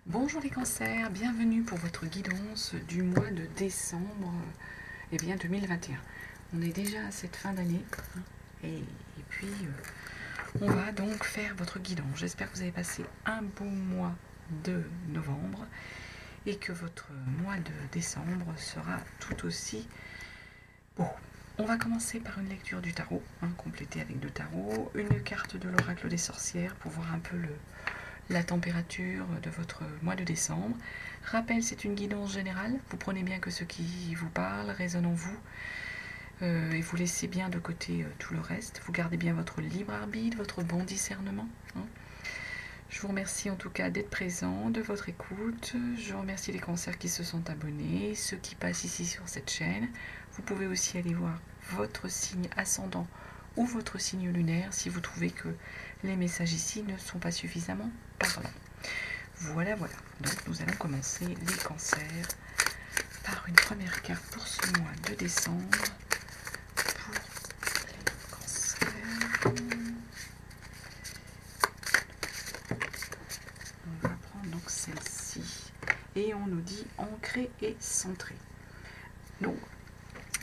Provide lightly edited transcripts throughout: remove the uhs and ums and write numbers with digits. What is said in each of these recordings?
Bonjour les cancers, bienvenue pour votre guidance du mois de décembre 2021. On est déjà à cette fin d'année et puis on va donc faire votre guidance. J'espère que vous avez passé un beau mois de novembre et que votre mois de décembre sera tout aussi beau. On va commencer par une lecture du tarot, complétée avec le tarot, une carte de l'oracle des sorcières pour voir un peu la température de votre mois de décembre. Rappel, c'est une guidance générale. Vous prenez bien que ce qui vous parle résonne en vous et vous laissez bien de côté tout le reste. Vous gardez bien votre libre arbitre, votre bon discernement. Je vous remercie en tout cas d'être présent, de votre écoute. Je remercie les cancers qui se sont abonnés, ceux qui passent ici sur cette chaîne. Vous pouvez aussi aller voir votre signe ascendant ou votre signe lunaire si vous trouvez que les messages ici ne sont pas suffisamment parlants. Voilà. Donc nous allons commencer les cancers par une première carte pour ce mois de décembre. Pour les cancers, on va prendre donc celle-ci. Et on nous dit ancré et centré. Donc,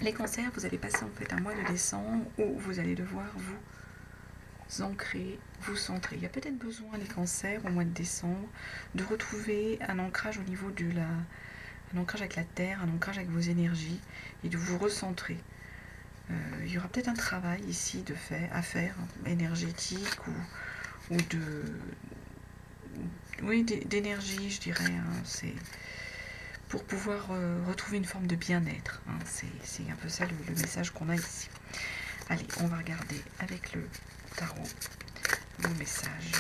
les cancers, vous allez passer en fait un mois de décembre où vous allez devoir vous ancrer, vous centrer. Il y a peut-être besoin, les cancers, au mois de décembre, de retrouver un ancrage au niveau de un ancrage avec la terre, un ancrage avec vos énergies et de vous recentrer. Il y aura peut-être un travail ici à faire, énergétique ou d'énergie, je dirais. C'est pour pouvoir retrouver une forme de bien-être. C'est un peu ça le message qu'on a ici. Allez, on va regarder avec le tarot vos messages.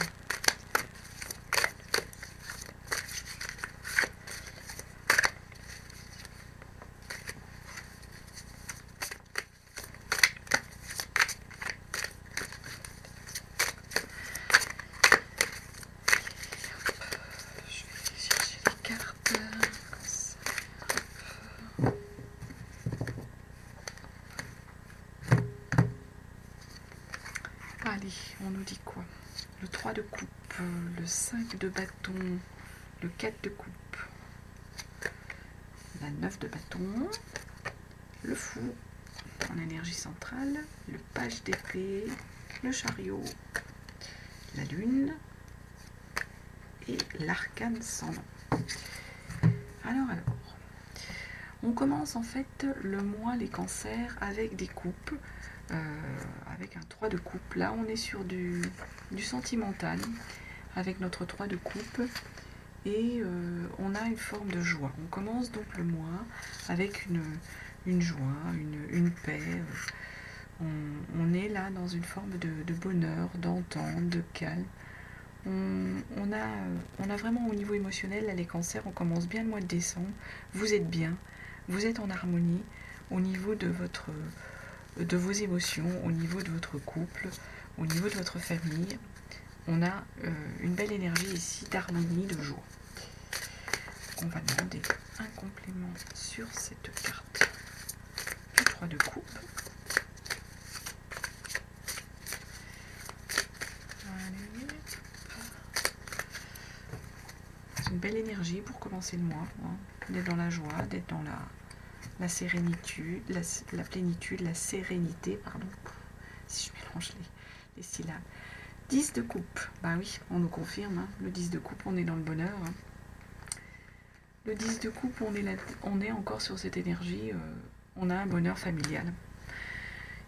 Je vais aller chercher les cartes. Allez, on nous dit quoi? Le 3 de coupe, le 5 de bâton, le 4 de coupe, la 9 de bâton, le fou en énergie centrale, le page d'épée, le chariot, la lune et l'arcane sans nom. Alors, on commence en fait le mois les cancers avec des coupes, avec un 3 de coupe. Là, on est sur du sentimental avec notre 3 de coupe et on a une forme de joie. On commence donc le mois avec une joie, une paix. On est là dans une forme de bonheur, d'entente, de calme. On a vraiment au niveau émotionnel, là, les cancers, on commence bien le mois de décembre. Vous êtes bien, vous êtes en harmonie au niveau de vos émotions, au niveau de votre couple, au niveau de votre famille. On a une belle énergie ici d'harmonie, de joie. On va demander un complément sur cette carte du 3 de coupe. C'est une belle énergie pour commencer le mois, d'être dans la joie, d'être dans la sérénitude, la plénitude, la sérénité, pardon, si je mélange les syllabes. 10 de coupe, bah oui, on nous confirme, le 10 de coupe, on est dans le bonheur. Le 10 de coupe, on est encore sur cette énergie, on a un bonheur familial.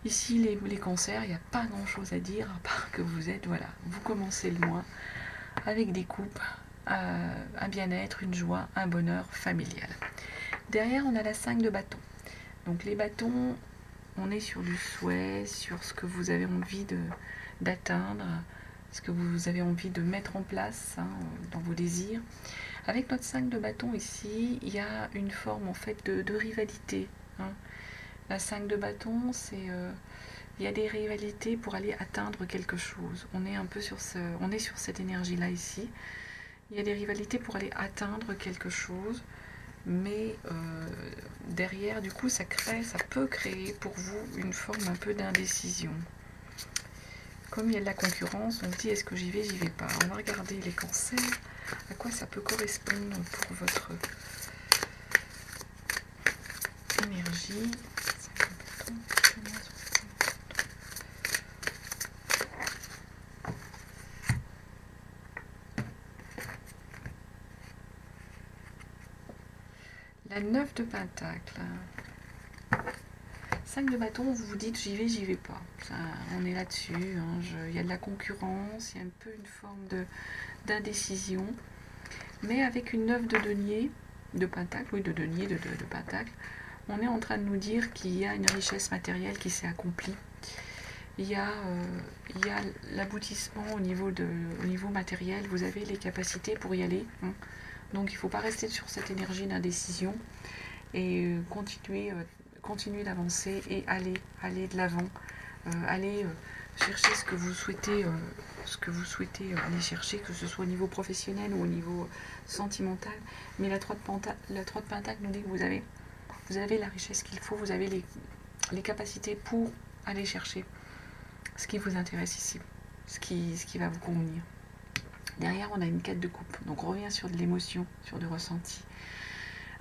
Ici, les cancers, il n'y a pas grand-chose à dire, à part que vous commencez le mois avec des coupes, un bien-être, une joie, un bonheur familial. Derrière, on a la 5 de bâton. Donc les bâtons, on est sur du souhait, sur ce que vous avez envie d'atteindre, ce que vous avez envie de mettre en place dans vos désirs. Avec notre 5 de bâton ici, il y a une forme en fait de rivalité. La 5 de bâton, il y a des rivalités pour aller atteindre quelque chose. On est un peu sur cette énergie-là ici. Il y a des rivalités pour aller atteindre quelque chose, mais derrière, du coup, ça peut créer pour vous une forme un peu d'indécision. Comme il y a de la concurrence, on se dit est-ce que j'y vais pas. On va regarder les cancers, à quoi ça peut correspondre pour votre énergie. La 9 de Pentacle. 5 de bâton, vous vous dites j'y vais pas. Ça, on est là-dessus. Hein, il y a de la concurrence, il y a un peu une forme d'indécision. Mais avec une 9 de denier, de Pentacle, oui, de denier, de Pentacle, on est en train de nous dire qu'il y a une richesse matérielle qui s'est accomplie. Il y a l'aboutissement au niveau matériel. Vous avez les capacités pour y aller. Hein. Donc il ne faut pas rester sur cette énergie d'indécision et continuer d'avancer et aller de l'avant, aller chercher ce que vous souhaitez aller chercher, que ce soit au niveau professionnel ou au niveau sentimental. Mais la 3 de Pentacle nous dit que vous avez la richesse qu'il faut, vous avez les capacités pour aller chercher ce qui vous intéresse ici, ce qui va vous convenir. Derrière, on a une 4 de coupe, donc on revient sur de l'émotion, sur du ressenti.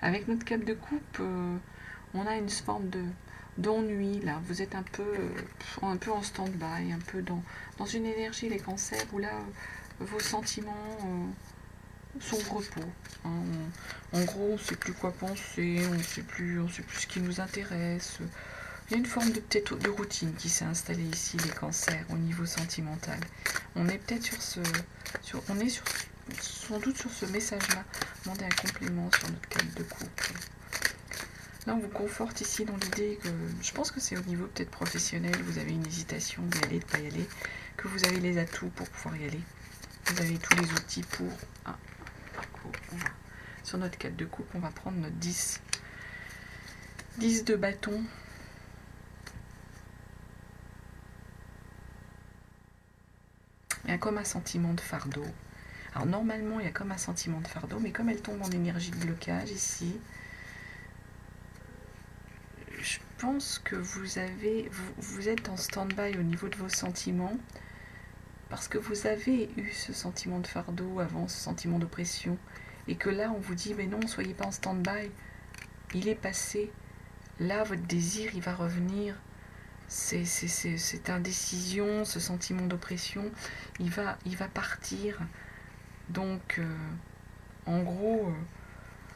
Avec notre 4 de coupe, on a une forme d'ennui, là. Vous êtes un peu en stand-by, un peu dans une énergie, les cancers, où là, vos sentiments sont au repos. Hein. En gros, on ne sait plus quoi penser, on ne sait plus ce qui nous intéresse. Il y a une forme peut-être de routine qui s'est installée ici, les cancers, au niveau sentimental. On est peut-être sans doute sur ce message-là. Demandez un complément sur notre carte de couple. Là, on vous conforte ici dans l'idée que, je pense que c'est au niveau peut-être professionnel, vous avez une hésitation d'y aller, de ne pas y aller, que vous avez les atouts pour pouvoir y aller. Vous avez tous les outils pour... Sur notre carte de coupe, on va prendre notre 10. 10 de bâton. Il y a comme un sentiment de fardeau. Alors normalement, il y a comme un sentiment de fardeau, mais comme elle tombe en énergie de blocage ici, je pense que vous êtes en stand-by au niveau de vos sentiments, parce que vous avez eu ce sentiment de fardeau avant, ce sentiment d'oppression, et que là, on vous dit, mais non, ne soyez pas en stand-by, il est passé, là, votre désir, il va revenir. Cette indécision, ce sentiment d'oppression, il va partir. Donc, en gros,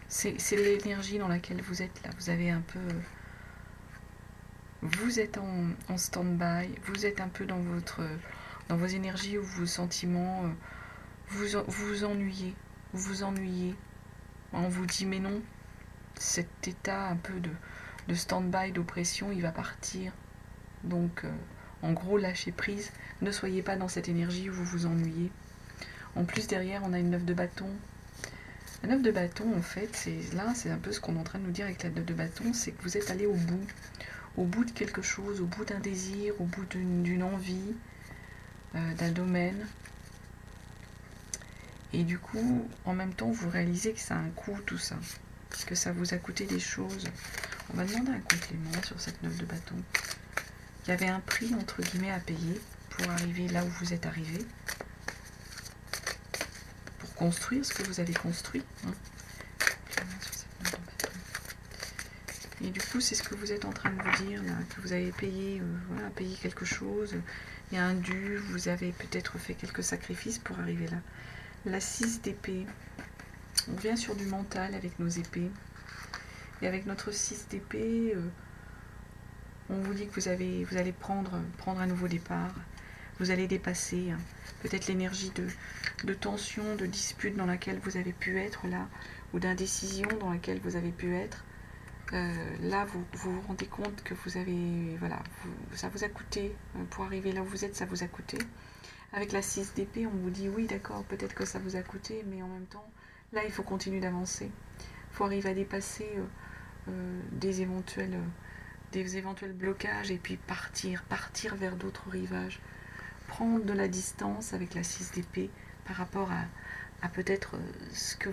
c'est l'énergie dans laquelle vous êtes là. Vous avez un peu... Vous êtes en stand-by, vous êtes un peu dans vos énergies ou vos sentiments, vous ennuyez. On vous dit, mais non, cet état un peu de stand-by, d'oppression, il va partir. Donc, en gros, lâchez prise. Ne soyez pas dans cette énergie où vous vous ennuyez. En plus, derrière, on a une 9 de bâton. La 9 de bâton, en fait, c'est un peu ce qu'on est en train de nous dire avec la 9 de bâton, c'est que vous êtes allé au bout de quelque chose, au bout d'un désir, au bout d'une envie, d'un domaine. Et du coup, en même temps, vous réalisez que ça a un coût, tout ça. Parce que ça vous a coûté des choses. On va demander un complément sur cette 9 de bâton. Il y avait un prix, entre guillemets, à payer pour arriver là où vous êtes arrivé. Pour construire ce que vous avez construit. Hein. Et du coup, c'est ce que vous êtes en train de vous dire, là, que vous avez payé, payé quelque chose. Il y a un dû, vous avez peut-être fait quelques sacrifices pour arriver là. La 6 d'épée. On vient sur du mental avec nos épées. Et avec notre 6 d'épée... on vous dit que vous allez prendre un nouveau départ, vous allez dépasser peut-être l'énergie de tension, de dispute dans laquelle vous avez pu être là, ou d'indécision dans laquelle vous avez pu être. Là, vous rendez compte que vous avez, ça vous a coûté, pour arriver là où vous êtes, ça vous a coûté. Avec la 6 d'épée, on vous dit, oui, d'accord, peut-être que ça vous a coûté, mais en même temps, là, il faut continuer d'avancer. Il faut arriver à dépasser des éventuels blocages et puis partir vers d'autres rivages. Prendre de la distance avec la 6 d'épée par rapport à peut-être ce que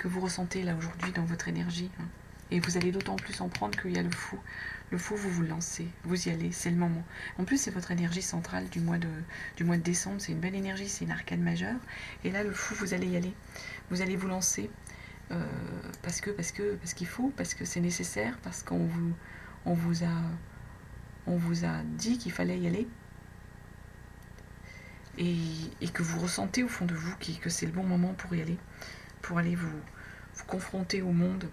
vous ressentez là aujourd'hui dans votre énergie. Hein. Et vous allez d'autant plus en prendre qu'il y a le fou. Le fou, vous vous lancez, vous y allez, c'est le moment. En plus, c'est votre énergie centrale du mois de décembre. C'est une belle énergie, c'est une arcane majeure. Et là, le fou, vous allez y aller. Vous allez vous lancer parce qu'il faut, parce que c'est nécessaire, parce qu'on vous a dit qu'il fallait y aller. Et que vous ressentez au fond de vous que c'est le bon moment pour y aller, pour aller vous confronter au monde.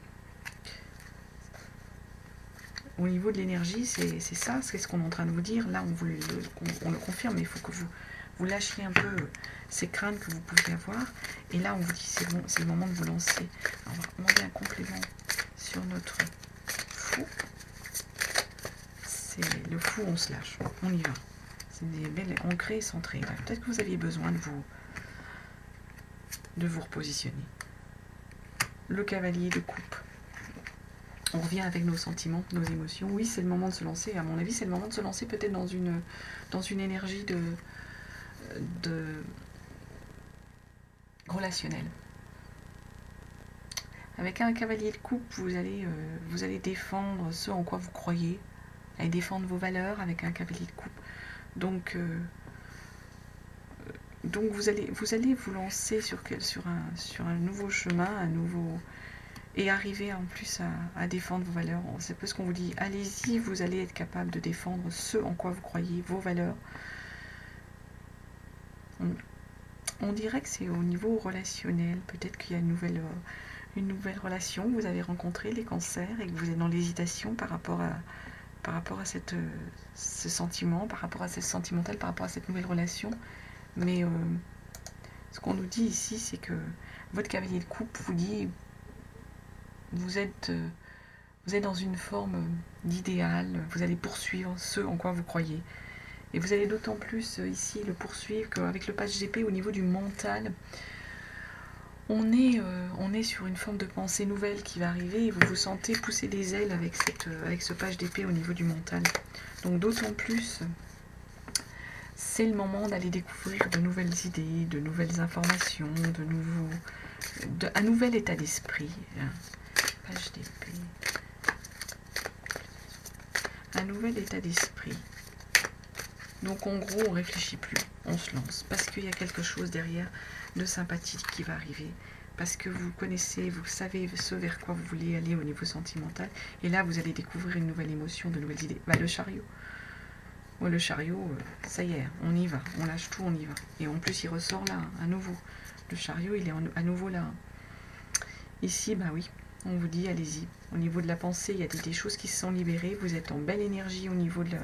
Au niveau de l'énergie, c'est ça, c'est ce qu'on est en train de vous dire. Là, on le confirme, mais il faut que vous lâchiez un peu ces craintes que vous pouvez avoir. Et là, on vous dit, c'est bon, c'est le moment de vous lancer. Alors, on va demander un complément sur notre fou. C'est le fou, on se lâche, on y va. C'est des belles ancrées et centrées. Peut-être que vous aviez besoin de vous repositionner. Le cavalier de coupe. On revient avec nos sentiments, nos émotions. Oui, c'est le moment de se lancer. À mon avis, c'est le moment de se lancer peut-être dans une énergie de relationnelle. Avec un cavalier de coupe, vous allez défendre ce en quoi vous croyez, et défendre vos valeurs avec un cavalier de coupe. Donc vous allez vous lancer sur un nouveau chemin, et arriver en plus à défendre vos valeurs. C'est peu ce qu'on vous dit. Allez-y, vous allez être capable de défendre ce en quoi vous croyez, vos valeurs. On dirait que c'est au niveau relationnel. Peut-être qu'il y a une nouvelle relation que vous avez rencontrée, les cancers, et que vous êtes dans l'hésitation par rapport à ce sentiment, par rapport à ce sentimental, par rapport à cette nouvelle relation. Mais ce qu'on nous dit ici, c'est que votre cavalier de coupe vous dit vous êtes dans une forme d'idéal, vous allez poursuivre ce en quoi vous croyez. Et vous allez d'autant plus ici le poursuivre qu'avec le page d'épée au niveau du mental, on est sur une forme de pensée nouvelle qui va arriver et vous vous sentez pousser des ailes avec ce page d'épée au niveau du mental. Donc d'autant plus, c'est le moment d'aller découvrir de nouvelles idées, de nouvelles informations, un nouvel état d'esprit. Page d'épée. Un nouvel état d'esprit. Donc en gros, on ne réfléchit plus, on se lance, parce qu'il y a quelque chose derrière de sympathique qui va arriver, parce que vous connaissez, vous savez ce vers quoi vous voulez aller au niveau sentimental, et là vous allez découvrir une nouvelle émotion, de nouvelles idées. Le chariot. Le chariot, ça y est, on y va, on lâche tout, on y va. Et en plus il ressort là, à nouveau. Le chariot, il est à nouveau là. Ici, oui. On vous dit, allez-y. Au niveau de la pensée, il y a des choses qui se sont libérées. Vous êtes en belle énergie au niveau de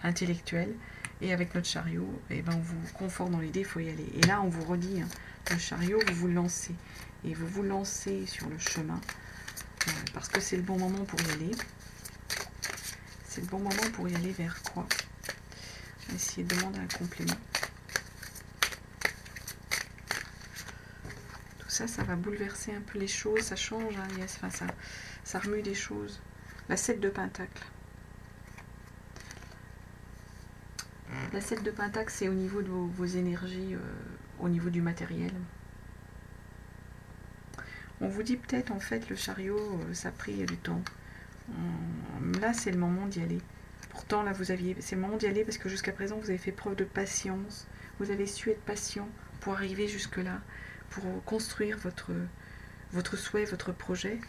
intellectuel. Et avec notre chariot, on vous conforte dans l'idée, il faut y aller. Et là, on vous redit, le chariot, vous vous lancez. Et vous vous lancez sur le chemin. Parce que c'est le bon moment pour y aller. C'est le bon moment pour y aller vers quoi? On va essayer de demander un complément. Ça va bouleverser un peu les choses, ça change, ça remue des choses. La 7 de Pentacle. La 7 de Pentacle, c'est au niveau de vos énergies, au niveau du matériel. On vous dit peut-être, en fait, le chariot, ça a pris du temps. Là, c'est le moment d'y aller. Pourtant, là, c'est le moment d'y aller parce que jusqu'à présent, vous avez fait preuve de patience. Vous avez su être patient pour arriver jusque-là, pour construire votre souhait, votre projet.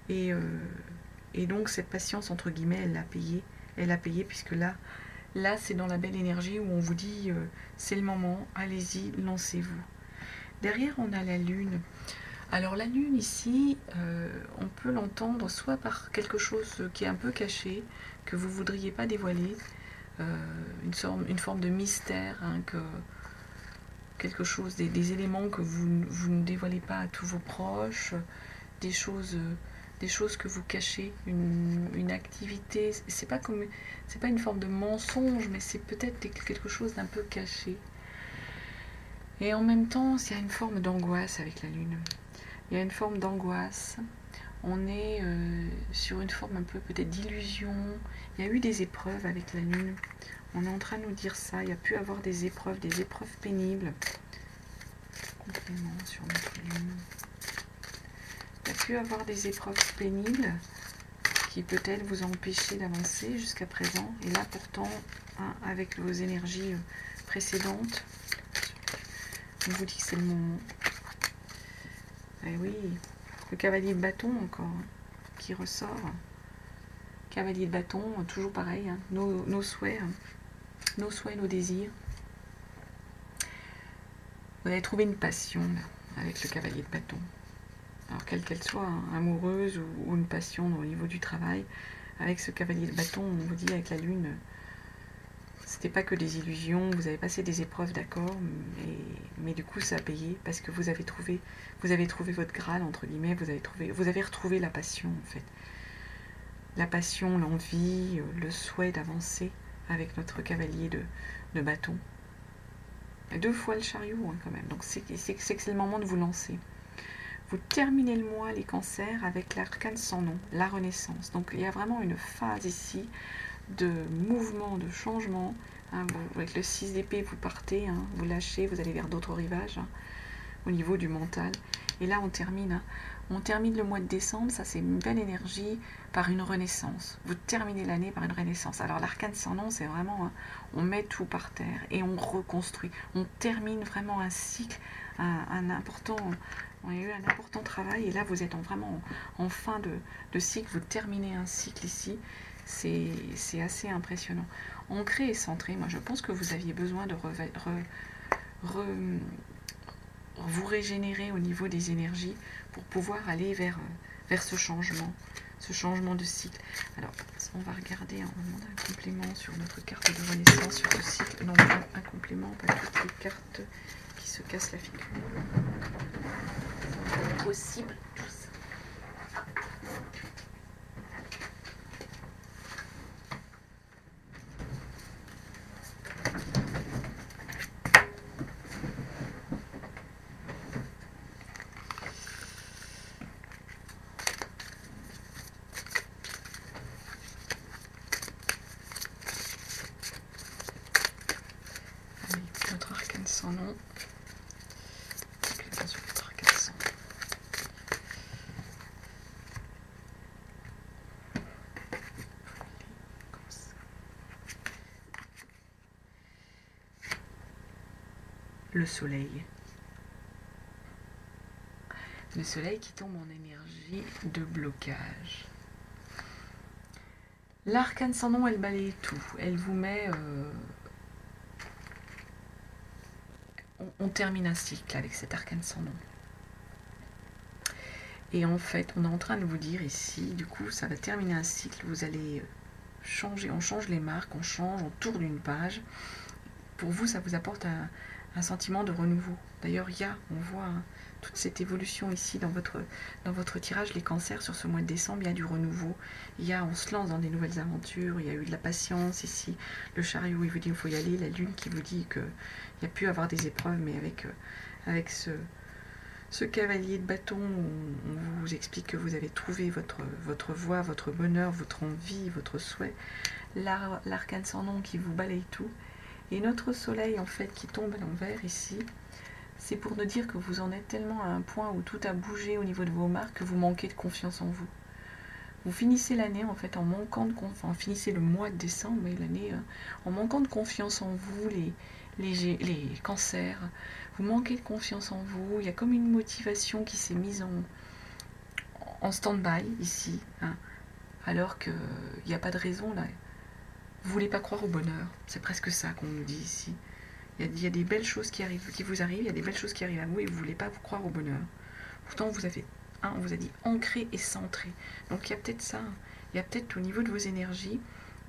Et donc, cette patience, entre guillemets, elle l'a payé. Elle a payé puisque là c'est dans la belle énergie où on vous dit, c'est le moment, allez-y, lancez-vous. Derrière, on a la lune. Alors, la lune, ici, on peut l'entendre soit par quelque chose qui est un peu caché, que vous ne voudriez pas dévoiler, une forme de mystère, quelque chose, des éléments que vous ne dévoilez pas à tous vos proches, des choses que vous cachez, une activité, c'est pas une forme de mensonge, mais c'est peut-être quelque chose d'un peu caché. Et en même temps, il y a une forme d'angoisse avec la lune. Il y a une forme d'angoisse. On est sur une forme un peu peut-être d'illusion. Il y a eu des épreuves avec la lune. On est en train de nous dire ça. Il y a pu avoir des épreuves pénibles. Complément sur notre lune. Il y a pu avoir des épreuves pénibles qui peut-être vous a empêché d'avancer jusqu'à présent. Et là, pourtant, hein, avec vos énergies précédentes, on vous dit que c'est le moment. Et oui, le cavalier de bâton encore, hein, qui ressort. Cavalier de bâton, toujours pareil, hein, nos souhaits, nos désirs. Vous allez trouver une passion là, avec le cavalier de bâton. Alors quelle qu'elle soit, hein, amoureuse ou une passion au niveau du travail. Avec ce cavalier de bâton, on vous dit avec la lune, c'était pas que des illusions, vous avez passé des épreuves, d'accord, mais du coup ça a payé parce que vous avez trouvé votre Graal, entre guillemets, vous avez retrouvé la passion en fait. La passion, l'envie, le souhait d'avancer avec notre cavalier de bâton. Et 2 fois le chariot hein, quand même, donc c'est le moment de vous lancer. Vous terminez le mois, les cancers, avec l'arcane sans nom, la renaissance. Donc il y a vraiment une phase ici de mouvement, de changement. Hein, avec le 6 d'épée, vous partez, hein, vous lâchez, vous allez vers d'autres rivages, hein, au niveau du mental. Et là, on termine le mois de décembre, ça c'est une belle énergie, par une renaissance. Vous terminez l'année par une renaissance. Alors l'arcane sans nom, c'est vraiment, hein, on met tout par terre et on reconstruit. On termine vraiment un cycle, un important... On a eu un important travail et là vous êtes vraiment en fin de cycle, vous terminez un cycle ici, c'est assez impressionnant. Ancré et centré, moi je pense que vous aviez besoin de vous régénérer au niveau des énergies pour pouvoir aller vers ce changement de cycle. Alors on va regarder, on va demander un complément sur notre carte de renaissance sur ce cycle. Non, un complément, pas toutes les cartes qui se cassent la figure. Possible tout ça. Allez, notre arcane sans nom. Le soleil. Le soleil qui tombe en énergie de blocage. L'arcane sans nom, elle balaye tout. Elle vous met... on termine un cycle avec cet arcane sans nom. Et en fait, on est en train de vous dire ici, du coup, ça va terminer un cycle. Vous allez changer, on change les marques, on tourne une page. Pour vous, ça vous apporte un sentiment de renouveau. D'ailleurs, on voit hein, toute cette évolution ici dans votre tirage, les cancers sur ce mois de décembre, il y a du renouveau, on se lance dans des nouvelles aventures, il y a eu de la patience ici, le chariot, il vous dit qu'il faut y aller, la lune qui vous dit qu'il y a pu avoir des épreuves, mais avec ce cavalier de bâton, on vous explique que vous avez trouvé votre voie, votre bonheur, votre envie, votre souhait, l'arcane sans nom qui vous balaye tout. Et notre soleil, en fait, qui tombe à l'envers ici, c'est pour nous dire que vous en êtes tellement à un point où tout a bougé au niveau de vos marques que vous manquez de confiance en vous. Vous finissez l'année, en fait, en manquant de confiance, enfin, finissez le mois de décembre, mais l'année, en manquant de confiance en vous, les cancers, vous manquez de confiance en vous, il y a comme une motivation qui s'est mise en stand-by ici, hein, alors qu'il n'y a pas de raison, là. Vous ne voulez pas croire au bonheur, c'est presque ça qu'on nous dit ici. Il y a des belles choses qui vous arrivent, il y a des belles choses qui arrivent à vous et vous ne voulez pas vous croire au bonheur. Pourtant, on vous a dit ancré et centré. Donc il y a peut-être ça, il y a peut-être au niveau de vos énergies,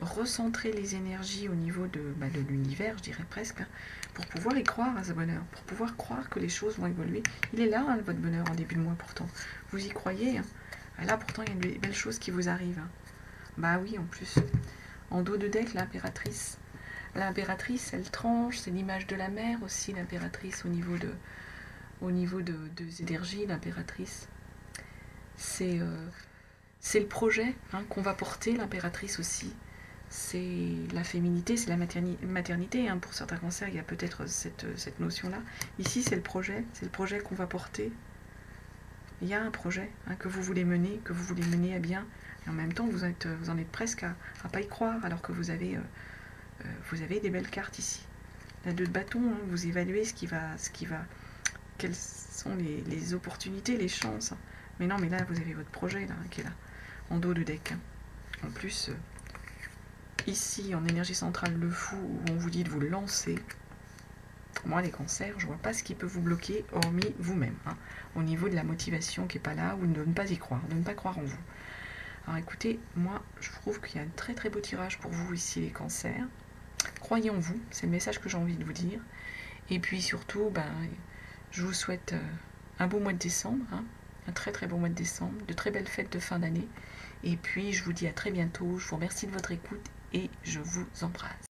recentrer les énergies au niveau de l'univers, je dirais presque, hein, pour pouvoir y croire à ce bonheur, pour pouvoir croire que les choses vont évoluer. Il est là, hein, votre bonheur en début de mois pourtant. Vous y croyez, hein. Là pourtant il y a des belles choses qui vous arrivent. Hein. Bah oui, en plus. En dos de deck, l'impératrice. L'impératrice, elle tranche, c'est l'image de la mer aussi, l'impératrice au niveau des énergies, l'impératrice. C'est le projet hein, qu'on va porter, l'impératrice aussi. C'est la féminité, c'est la maternité. Hein. Pour certains cancers, il y a peut-être cette notion-là. Ici, c'est le projet qu'on va porter il y a un projet que vous voulez mener, à bien, et en même temps vous en êtes presque à pas y croire, alors que vous avez des belles cartes ici. La 2 de bâton, vous évaluez quelles sont les opportunités, les chances. Mais non, mais là, vous avez votre projet là, qui est là, en dos de deck. En plus, ici, en énergie centrale, le fou, où on vous dit de vous lancer. Moi, les cancers, je vois pas ce qui peut vous bloquer, hormis vous-même, au niveau de la motivation qui n'est pas là, ou de ne pas y croire, de ne pas croire en vous. Alors écoutez, moi, je trouve qu'il y a un très très beau tirage pour vous ici, les cancers. Croyez en vous, c'est le message que j'ai envie de vous dire. Et puis surtout, je vous souhaite un beau mois de décembre, un très très beau mois de décembre, de très belles fêtes de fin d'année. Et puis je vous dis à très bientôt, je vous remercie de votre écoute et je vous embrasse.